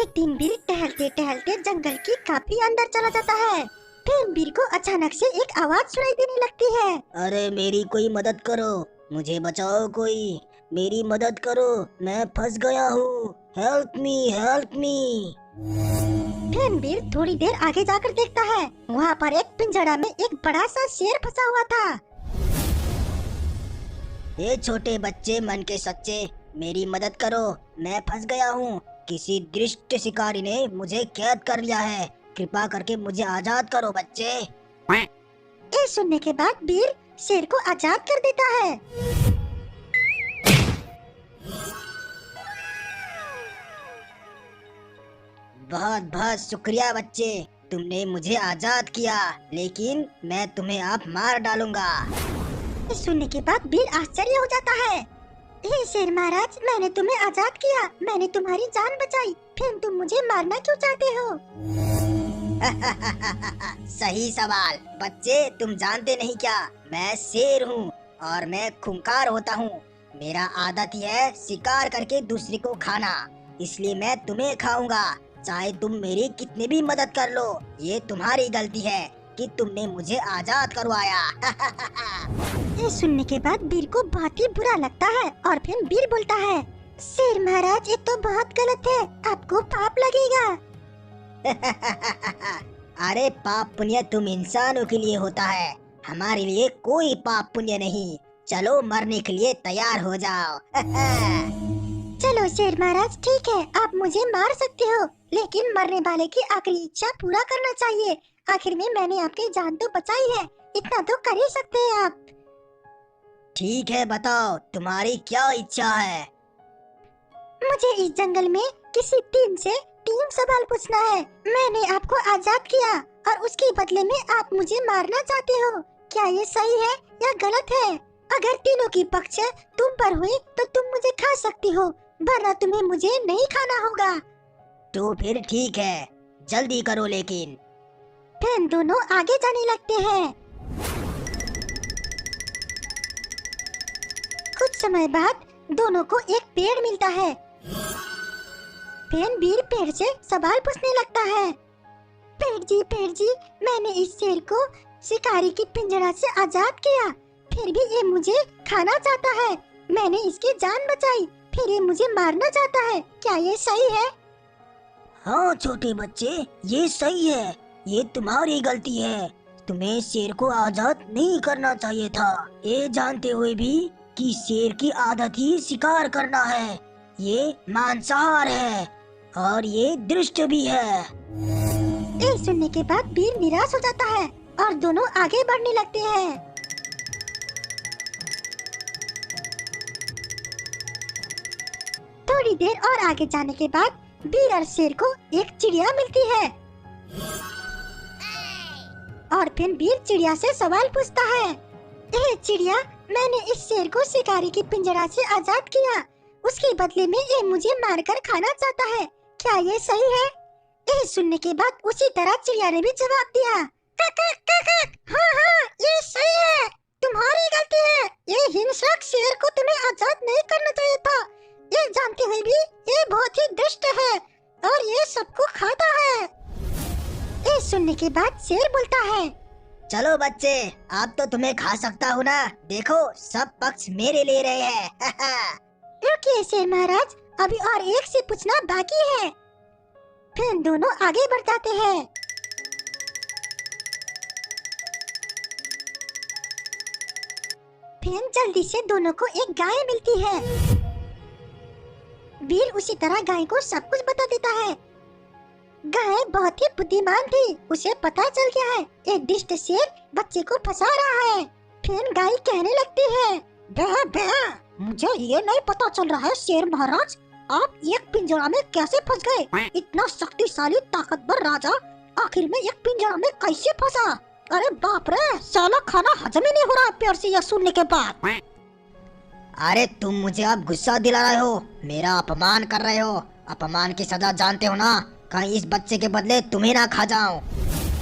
एक दिन बीर टहलते टहलते जंगल की काफी अंदर चला जाता है। फिर बीर को अचानक से एक आवाज सुनाई देने लगती है। अरे मेरी कोई मदद करो, मुझे बचाओ, कोई मेरी मदद करो, मैं फंस गया हूँ, हेल्प मी हेल्प मी। फिर बीर थोड़ी देर आगे जाकर देखता है, वहाँ पर एक पिंजरा में एक बड़ा सा शेर फंसा हुआ था। ये छोटे बच्चे मन के सच्चे, मेरी मदद करो, मैं फंस गया हूँ, किसी दुष्ट शिकारी ने मुझे कैद कर लिया है, कृपा करके मुझे आजाद करो बच्चे। ये सुनने के बाद बीर शेर को आजाद कर देता है। बहुत बहुत शुक्रिया बच्चे, तुमने मुझे आजाद किया, लेकिन मैं तुम्हें आप मार डालूंगा। ये सुनने के बाद बीर आश्चर्य हो जाता है। हे शेर महाराज, मैंने तुम्हें आजाद किया, मैंने तुम्हारी जान बचाई, फिर तुम मुझे मारना क्यों चाहते हो? सही सवाल बच्चे, तुम जानते नहीं क्या, मैं शेर हूँ और मैं खूंखार होता हूँ। मेरा आदत ही है शिकार करके दूसरे को खाना, इसलिए मैं तुम्हें खाऊंगा, चाहे तुम मेरी कितनी भी मदद कर लो। ये तुम्हारी गलती है कि तुमने मुझे आजाद करवाया। ये सुनने के बाद बीर को बहुत ही बुरा लगता है और फिर बीर बोलता है, शेर महाराज ये तो बहुत गलत है, आपको पाप लगेगा। अरे पाप पुण्य तुम इंसानों के लिए होता है, हमारे लिए कोई पाप पुण्य नहीं। चलो मरने के लिए तैयार हो जाओ। चलो शेर महाराज ठीक है, आप मुझे मार सकते हो, लेकिन मरने वाले की आखिरी इच्छा पूरा करना चाहिए। आखिर में मैंने आपकी जान तो बचाई है, इतना तो कर ही सकते हैं आप। ठीक है, बताओ तुम्हारी क्या इच्छा है। मुझे इस जंगल में किसी टीम से 3 सवाल पूछना है। मैंने आपको आजाद किया और उसके बदले में आप मुझे मारना चाहते हो, क्या ये सही है या गलत है? अगर तीनों की पक्ष तुम पर हुई तो तुम मुझे खा सकती हो, वरना तुम्हें मुझे नहीं खाना होगा। तो फिर ठीक है, जल्दी करो। लेकिन फिर दोनों आगे जाने लगते हैं। कुछ समय बाद दोनों को एक पेड़ मिलता है। फिर बीर पेड़ से सवाल पूछने लगता है, पेड़ जी, मैंने इस शेर को शिकारी की पिंजरा से आजाद किया, फिर भी ये मुझे खाना चाहता है। मैंने इसकी जान बचाई, फिर ये मुझे मारना चाहता है, क्या ये सही है? हाँ छोटे बच्चे, ये सही है, ये तुम्हारी गलती है, तुम्हें शेर को आजाद नहीं करना चाहिए था, ये जानते हुए भी कि शेर की आदत ही शिकार करना है, ये मांसाहार है और ये दुष्ट भी है। ये सुनने के बाद बीर निराश हो जाता है और दोनों आगे बढ़ने लगते हैं। थोड़ी देर और आगे जाने के बाद बीर और शेर को एक चिड़िया मिलती है और फिर बीर चिड़िया से सवाल पूछता है, ए चिड़िया, मैंने इस शेर को शिकारी की पिंजरा से आजाद किया, उसके बदले में ये मुझे मारकर खाना चाहता है, क्या ये सही है? ये सुनने के बाद उसी तरह चिड़िया ने भी जवाब दिया, हाँ, ये सही है, तुम्हारी गलती है, ये हिंसक शेर को तुम्हें आजाद नहीं करना चाहिए था, ये जानते हुए भी ये बहुत ही दुष्ट है और ये सबको खाता है। ये सुनने के बाद शेर बोलता है, चलो बच्चे, अब तो तुम्हें खा सकता हूँ ना, देखो सब पक्ष मेरे ले रहे हैं। रुकिए शेर महाराज, अभी और एक से पूछना बाकी है। फिर दोनों आगे बढ़ जाते हैं। फिर जल्दी से दोनों को एक गाय मिलती है। बीर उसी तरह गाय को सब कुछ बता देता है। गाय बहुत ही बुद्धिमान थी, उसे पता चल गया है एक दुष्ट शेर बच्चे को फंसा रहा है। फिर गाय कहने लगती है, बे, मुझे ये नहीं पता चल रहा है शेर महाराज, आप एक पिंजरा में कैसे फंस गए? इतना शक्तिशाली ताकतवर राजा आखिर में एक पिंजरा में कैसे फंसा? अरे बाप रे, साला खाना हजम ही नहीं हो रहा प्यार से यह सुनने के बाद। अरे तुम मुझे अब गुस्सा दिला रहे हो, मेरा अपमान कर रहे हो, अपमान की सजा जानते हो ना, कहीं इस बच्चे के बदले तुम्हें ना खा जाऊं।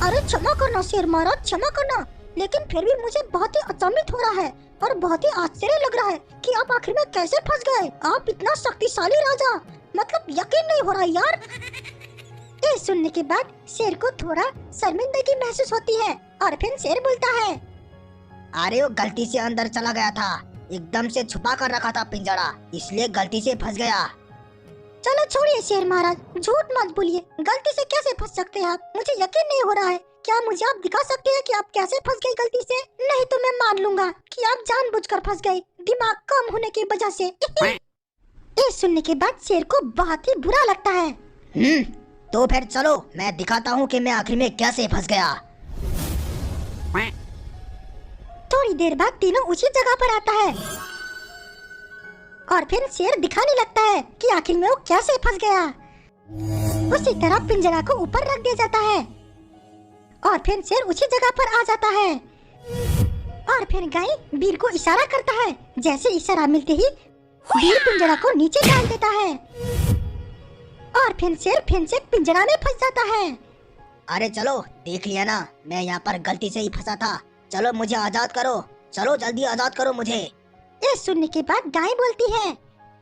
अरे क्षमा करना शेर महाराज, क्षमा करना, लेकिन फिर भी मुझे बहुत ही अचंभित हो रहा है और बहुत ही आश्चर्य लग रहा है कि आप आखिर में कैसे फंस गए। आप इतना शक्तिशाली राजा, मतलब यकीन नहीं हो रहा यार। ये सुनने के बाद शेर को थोड़ा शर्मिंदगी महसूस होती है और फिर शेर बोलता है, अरे वो गलती से अंदर चला गया था, एकदम से छुपा कर रखा था पिंजरा, इसलिए गलती से फंस गया। चलो छोड़िए शेर महाराज, झूठ मत बोलिए, गलती से कैसे फंस सकते हैं आप? मुझे यकीन नहीं हो रहा है। क्या मुझे आप दिखा सकते हैं कि आप कैसे फंस गए गलती से? नहीं तो मैं मान लूंगा कि आप जानबूझकर फंस गए, दिमाग कम होने की वजह से। ये सुनने के बाद शेर को बहुत ही बुरा लगता है। तो फिर चलो मैं दिखाता हूँ कि मैं आखिर में कैसे फंस गया। थोड़ी देर बाद तीनों उसी जगह पर आता है और फिर शेर दिखाने लगता है कि आखिर में वो कैसे फंस गया। उसी तरह पिंजरा को ऊपर रख दिया जाता है और फिर शेर उसी जगह पर आ जाता है और फिर गाय वीर को इशारा करता है। जैसे इशारा मिलते ही वीर पिंजरा को नीचे डाल देता है और फिर शेर फिर से पिंजरा में फंस जाता है। अरे चलो, देख लिया ना, मैं यहाँ पर गलती से ही फंसा था। चलो मुझे आजाद करो, चलो जल्दी आजाद करो मुझे। ये सुनने के बाद गाय बोलती है,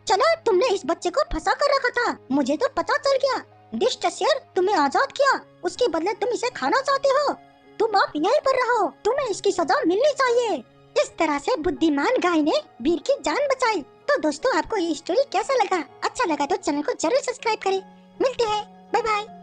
चलो तुमने इस बच्चे को फंसा कर रखा था, मुझे तो पता चल गया। दुष्ट शेर तुम्हें आजाद किया, उसके बदले तुम इसे खाना चाहते हो। तुम आप यहीं पर रहो, तुम्हें इसकी सजा मिलनी चाहिए। इस तरह से बुद्धिमान गाय ने वीर की जान बचाई। तो दोस्तों, आपको ये स्टोरी कैसा लगा? अच्छा लगा तो चैनल को जरूर सब्सक्राइब करें। मिलते हैं, बाय बाय।